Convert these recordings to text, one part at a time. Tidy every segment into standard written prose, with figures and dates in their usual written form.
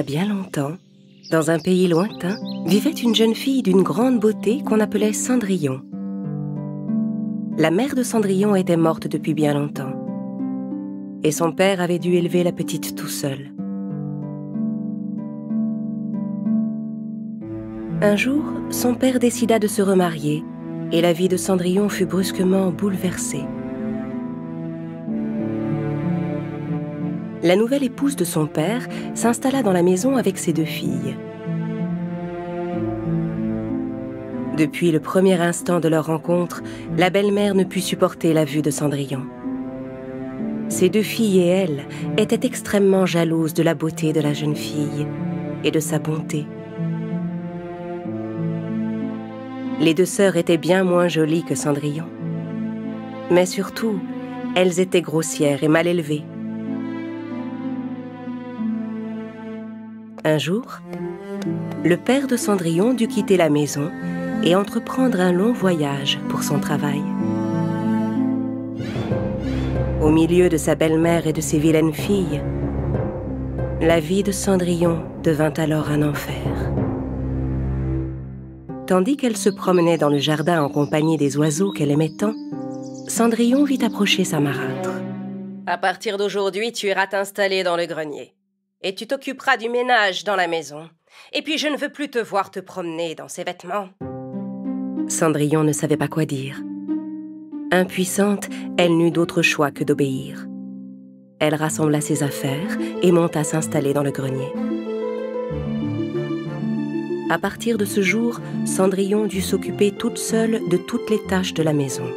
a bien longtemps, dans un pays lointain, vivait une jeune fille d'une grande beauté qu'on appelait Cendrillon. La mère de Cendrillon était morte depuis bien longtemps, et son père avait dû élever la petite tout seul. Un jour, son père décida de se remarier, et la vie de Cendrillon fut brusquement bouleversée. La nouvelle épouse de son père s'installa dans la maison avec ses 2 filles. Depuis le premier instant de leur rencontre, la belle-mère ne put supporter la vue de Cendrillon. Ses 2 filles et elle étaient extrêmement jalouses de la beauté de la jeune fille et de sa bonté. Les 2 sœurs étaient bien moins jolies que Cendrillon. Mais surtout, elles étaient grossières et mal élevées. Un jour, le père de Cendrillon dut quitter la maison et entreprendre un long voyage pour son travail. Au milieu de sa belle-mère et de ses vilaines filles, la vie de Cendrillon devint alors un enfer. Tandis qu'elle se promenait dans le jardin en compagnie des oiseaux qu'elle aimait tant, Cendrillon vit approcher sa marâtre. « À partir d'aujourd'hui, tu iras t'installer dans le grenier. Et tu t'occuperas du ménage dans la maison. Et puis je ne veux plus te voir te promener dans ces vêtements. » Cendrillon ne savait pas quoi dire. Impuissante, elle n'eut d'autre choix que d'obéir. Elle rassembla ses affaires et monta s'installer dans le grenier. À partir de ce jour, Cendrillon dut s'occuper toute seule de toutes les tâches de la maison.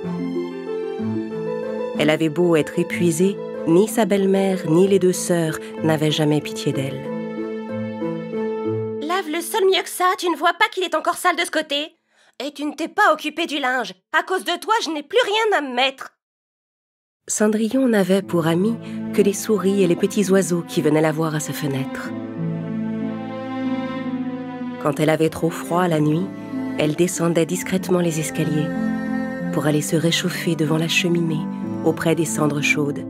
Elle avait beau être épuisée, ni sa belle-mère, ni les 2 sœurs n'avaient jamais pitié d'elle. « Lave le sol mieux que ça, tu ne vois pas qu'il est encore sale de ce côté? Et tu ne t'es pas occupé du linge. À cause de toi, je n'ai plus rien à me mettre. » Cendrillon n'avait pour amis que les souris et les petits oiseaux qui venaient la voir à sa fenêtre. Quand elle avait trop froid la nuit, elle descendait discrètement les escaliers pour aller se réchauffer devant la cheminée auprès des cendres chaudes.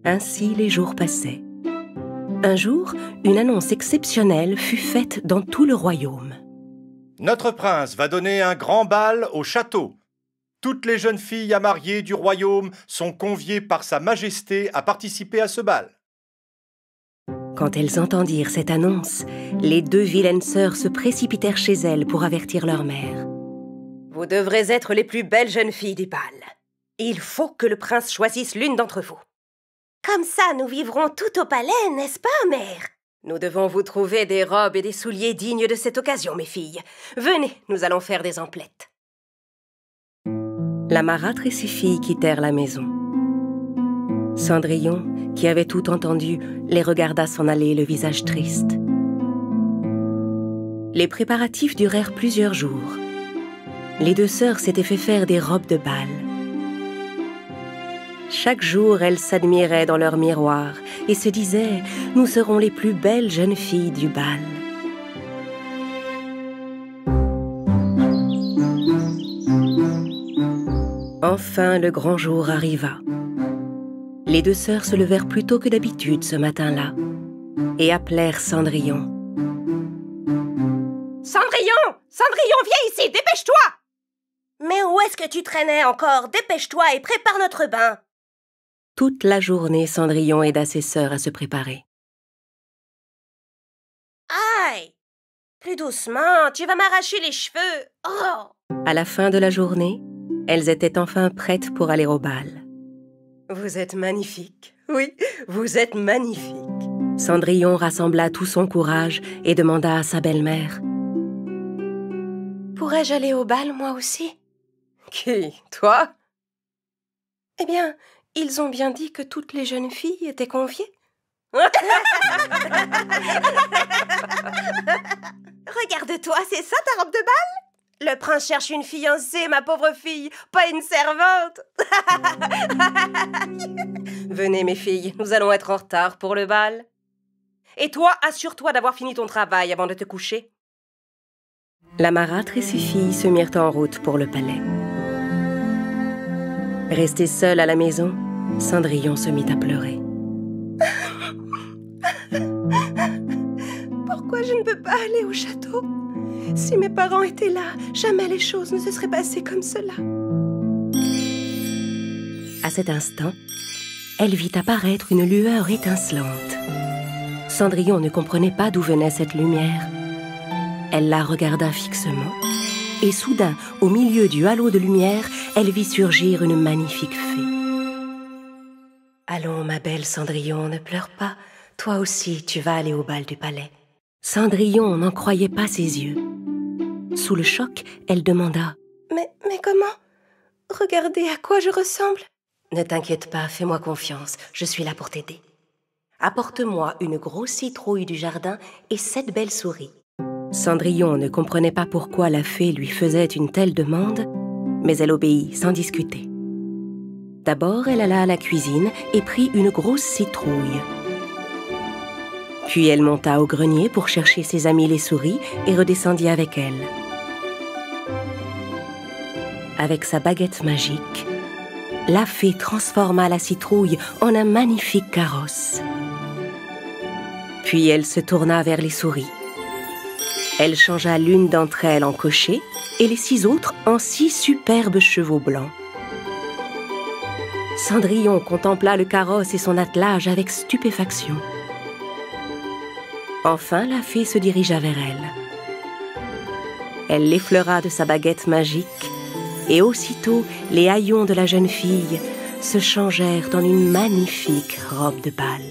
Ainsi les jours passaient. Un jour, une annonce exceptionnelle fut faite dans tout le royaume. Notre prince va donner un grand bal au château. Toutes les jeunes filles à marier du royaume sont conviées par sa majesté à participer à ce bal. Quand elles entendirent cette annonce, les 2 vilaines sœurs se précipitèrent chez elles pour avertir leur mère. « Vous devrez être les plus belles jeunes filles du bal. Il faut que le prince choisisse l'une d'entre vous. » « Comme ça, nous vivrons tout au palais, n'est-ce pas, mère ?»« Nous devons vous trouver des robes et des souliers dignes de cette occasion, mes filles. Venez, nous allons faire des emplettes. » La marâtre et ses filles quittèrent la maison. Cendrillon, qui avait tout entendu, les regarda s'en aller le visage triste. Les préparatifs durèrent plusieurs jours. Les 2 sœurs s'étaient fait faire des robes de bal. Chaque jour, elles s'admiraient dans leur miroir et se disaient « Nous serons les plus belles jeunes filles du bal. » Enfin, le grand jour arriva. Les 2 sœurs se levèrent plus tôt que d'habitude ce matin-là et appelèrent Cendrillon. « Cendrillon! Cendrillon, viens ici, dépêche-toi !»« Mais où est-ce que tu traînais encore? Dépêche-toi et prépare notre bain !» Toute la journée, Cendrillon aida ses sœurs à se préparer. « Aïe! Plus doucement, tu vas m'arracher les cheveux. Oh !» À la fin de la journée, elles étaient enfin prêtes pour aller au bal. « Vous êtes magnifique. Oui, vous êtes magnifique. » Cendrillon rassembla tout son courage et demanda à sa belle-mère. « Pourrais-je aller au bal, moi aussi ?»« Qui, toi ?»« Eh bien, ils ont bien dit que toutes les jeunes filles étaient conviées. » Regarde-toi, c'est ça ta robe de bal? Le prince cherche une fiancée, ma pauvre fille, pas une servante. Venez, mes filles, nous allons être en retard pour le bal. Et toi, assure-toi d'avoir fini ton travail avant de te coucher. La marâtre et ses filles se mirent en route pour le palais. Restée seule à la maison, Cendrillon se mit à pleurer. « ne peux pas aller au château. Si mes parents étaient là, jamais les choses ne se seraient passées comme cela. À cet instant, elle vit apparaître une lueur étincelante. Cendrillon ne comprenait pas d'où venait cette lumière. Elle la regarda fixement, et soudain, au milieu du halo de lumière, elle vit surgir une magnifique fée. « Allons, ma belle Cendrillon, ne pleure pas. Toi aussi, tu vas aller au bal du palais. » Cendrillon n'en croyait pas ses yeux. Sous le choc, elle demanda « Mais comment? Regardez à quoi je ressemble. » « Ne t'inquiète pas, fais-moi confiance, je suis là pour t'aider. Apporte-moi une grosse citrouille du jardin et 7 belles souris. » Cendrillon ne comprenait pas pourquoi la fée lui faisait une telle demande, mais elle obéit sans discuter. D'abord, elle alla à la cuisine et prit une grosse citrouille. Puis elle monta au grenier pour chercher ses amis les souris et redescendit avec elles. Avec sa baguette magique, la fée transforma la citrouille en un magnifique carrosse. Puis elle se tourna vers les souris. Elle changea l'une d'entre elles en cocher et les 6 autres en 6 superbes chevaux blancs. Cendrillon contempla le carrosse et son attelage avec stupéfaction. Enfin, la fée se dirigea vers elle. Elle l'effleura de sa baguette magique et aussitôt, les haillons de la jeune fille se changèrent en une magnifique robe de bal.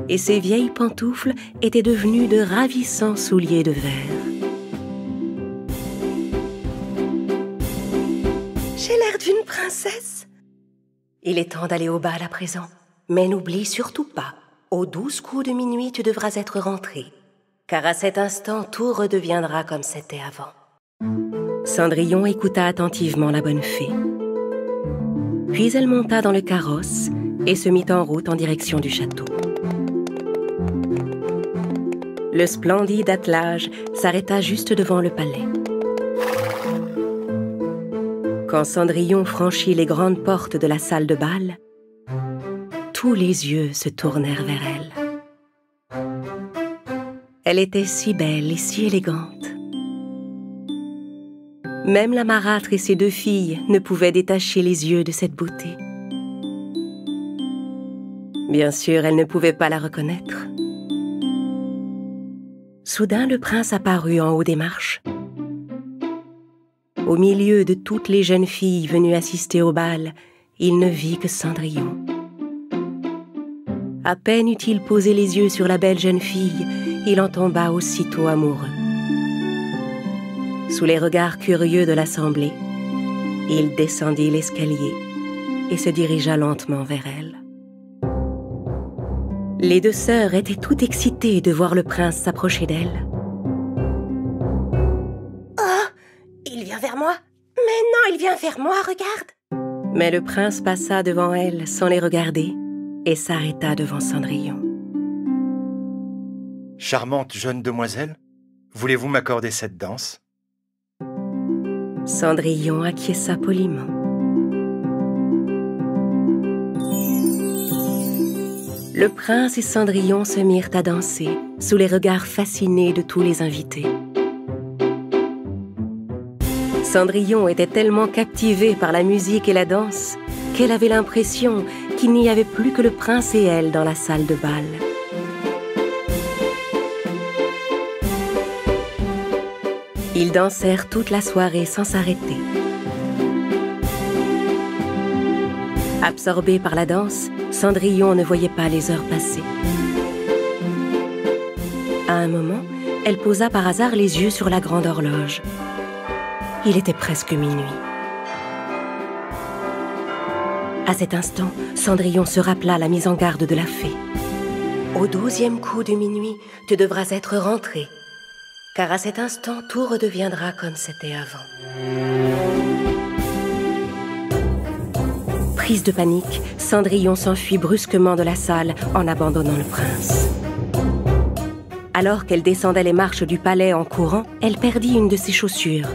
Et ses vieilles pantoufles étaient devenues de ravissants souliers de verre. J'ai l'air d'une princesse. Il est temps d'aller au bal à présent. Mais n'oublie surtout pas, aux 12 coups de minuit, tu devras être rentrée. Car à cet instant, tout redeviendra comme c'était avant. Cendrillon écouta attentivement la bonne fée. Puis elle monta dans le carrosse et se mit en route en direction du château. Le splendide attelage s'arrêta juste devant le palais. Quand Cendrillon franchit les grandes portes de la salle de bal, tous les yeux se tournèrent vers elle. Elle était si belle et si élégante. Même la marâtre et ses 2 filles ne pouvaient détacher les yeux de cette beauté. Bien sûr, elles ne pouvaient pas la reconnaître. Soudain, le prince apparut en haut des marches. Au milieu de toutes les jeunes filles venues assister au bal, il ne vit que Cendrillon. À peine eut-il posé les yeux sur la belle jeune fille, il en tomba aussitôt amoureux. Sous les regards curieux de l'assemblée, il descendit l'escalier et se dirigea lentement vers elle. Les 2 sœurs étaient toutes excitées de voir le prince s'approcher d'elles. Oh, il vient vers moi? Mais non, il vient vers moi, regarde! Mais le prince passa devant elles sans les regarder et s'arrêta devant Cendrillon. Charmante jeune demoiselle, voulez-vous m'accorder cette danse? Cendrillon acquiesça poliment. Le prince et Cendrillon se mirent à danser sous les regards fascinés de tous les invités. Cendrillon était tellement captivée par la musique et la danse qu'elle avait l'impression qu'il n'y avait plus que le prince et elle dans la salle de bal. Ils dansèrent toute la soirée sans s'arrêter. Absorbée par la danse, Cendrillon ne voyait pas les heures passer. À un moment, elle posa par hasard les yeux sur la grande horloge. Il était presque minuit. À cet instant, Cendrillon se rappela la mise en garde de la fée. « Au 12e coup de minuit, tu devras être rentrée. Car à cet instant, tout redeviendra comme c'était avant. » Prise de panique, Cendrillon s'enfuit brusquement de la salle en abandonnant le prince. Alors qu'elle descendait les marches du palais en courant, elle perdit une de ses chaussures.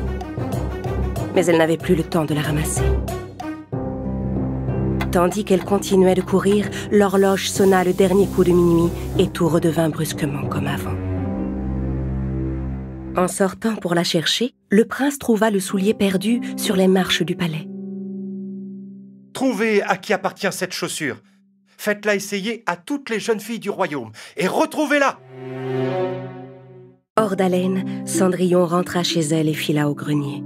Mais elle n'avait plus le temps de la ramasser. Tandis qu'elle continuait de courir, l'horloge sonna le dernier coup de minuit et tout redevint brusquement comme avant. En sortant pour la chercher, le prince trouva le soulier perdu sur les marches du palais. Trouvez à qui appartient cette chaussure. Faites-la essayer à toutes les jeunes filles du royaume et retrouvez-la. Hors d'haleine, Cendrillon rentra chez elle et fila au grenier.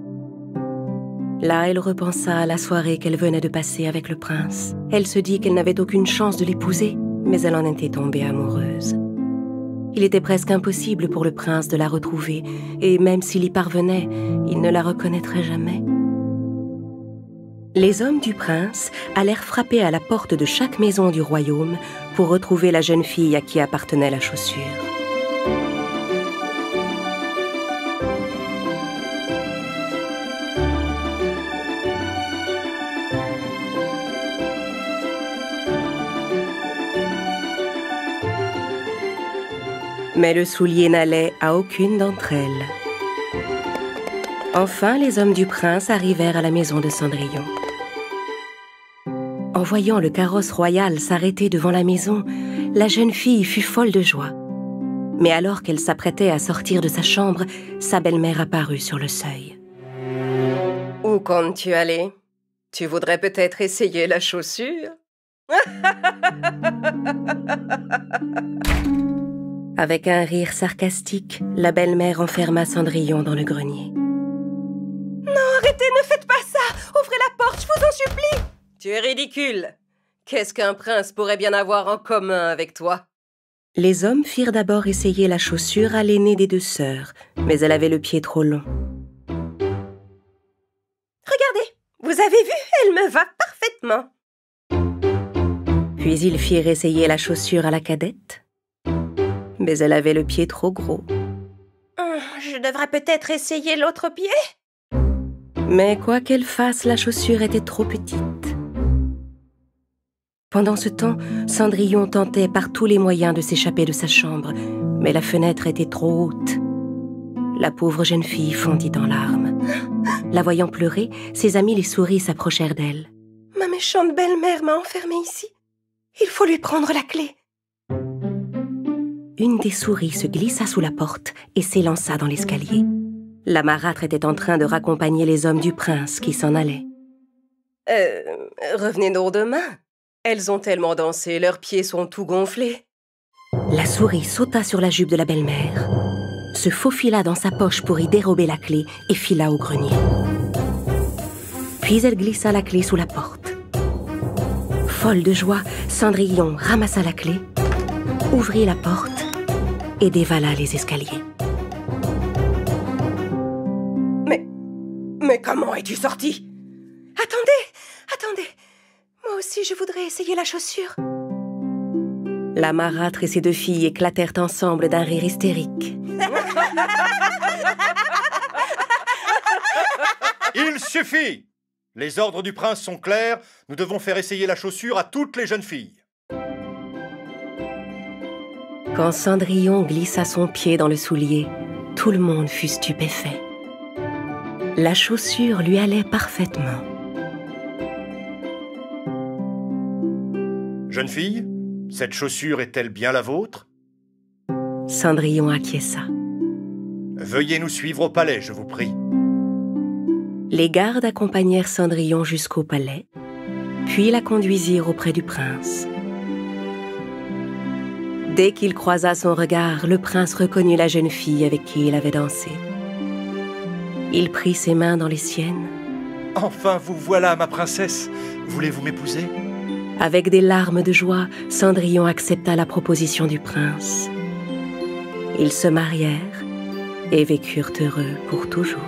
Là, elle repensa à la soirée qu'elle venait de passer avec le prince. Elle se dit qu'elle n'avait aucune chance de l'épouser, mais elle en était tombée amoureuse. Il était presque impossible pour le prince de la retrouver, et même s'il y parvenait, il ne la reconnaîtrait jamais. Les hommes du prince allèrent frapper à la porte de chaque maison du royaume pour retrouver la jeune fille à qui appartenait la chaussure. Mais le soulier n'allait à aucune d'entre elles. Enfin, les hommes du prince arrivèrent à la maison de Cendrillon. En voyant le carrosse royal s'arrêter devant la maison, la jeune fille fut folle de joie. Mais alors qu'elle s'apprêtait à sortir de sa chambre, sa belle-mère apparut sur le seuil. « Où comptes-tu aller? Tu voudrais peut-être essayer la chaussure ?» Avec un rire sarcastique, la belle-mère enferma Cendrillon dans le grenier. « Non, arrêtez, ne faites pas ça! Ouvrez la porte, je vous en supplie! » Tu es ridicule! Qu'est-ce qu'un prince pourrait bien avoir en commun avec toi? Les hommes firent d'abord essayer la chaussure à l'aînée des deux sœurs, mais elle avait le pied trop long. Regardez, vous avez vu, elle me va parfaitement. Puis ils firent essayer la chaussure à la cadette, mais elle avait le pied trop gros. Je devrais peut-être essayer l'autre pied? Mais quoi qu'elle fasse, la chaussure était trop petite. Pendant ce temps, Cendrillon tentait par tous les moyens de s'échapper de sa chambre, mais la fenêtre était trop haute. La pauvre jeune fille fondit en larmes. La voyant pleurer, ses amis les souris s'approchèrent d'elle. « Ma méchante belle-mère m'a enfermée ici. Il faut lui prendre la clé. » Une des souris se glissa sous la porte et s'élança dans l'escalier. La marâtre était en train de raccompagner les hommes du prince qui s'en allaient. Revenez donc demain. Elles ont tellement dansé, leurs pieds sont tout gonflés. La souris sauta sur la jupe de la belle-mère, se faufila dans sa poche pour y dérober la clé et fila au grenier. Puis elle glissa la clé sous la porte. Folle de joie, Cendrillon ramassa la clé, ouvrit la porte et dévala les escaliers. Mais comment es-tu sortie? Attendez. Moi aussi, je voudrais essayer la chaussure. La marâtre et ses deux filles éclatèrent ensemble d'un rire hystérique. Il suffit! Les ordres du prince sont clairs, nous devons faire essayer la chaussure à toutes les jeunes filles. Quand Cendrillon glissa son pied dans le soulier, tout le monde fut stupéfait. La chaussure lui allait parfaitement. Jeune fille, cette chaussure est-elle bien la vôtre? Cendrillon acquiesça. Veuillez nous suivre au palais, je vous prie. Les gardes accompagnèrent Cendrillon jusqu'au palais, puis la conduisirent auprès du prince. Dès qu'il croisa son regard, le prince reconnut la jeune fille avec qui il avait dansé. Il prit ses mains dans les siennes. « Enfin, vous voilà, ma princesse. Voulez-vous m'épouser ?» Avec des larmes de joie, Cendrillon accepta la proposition du prince. Ils se marièrent et vécurent heureux pour toujours.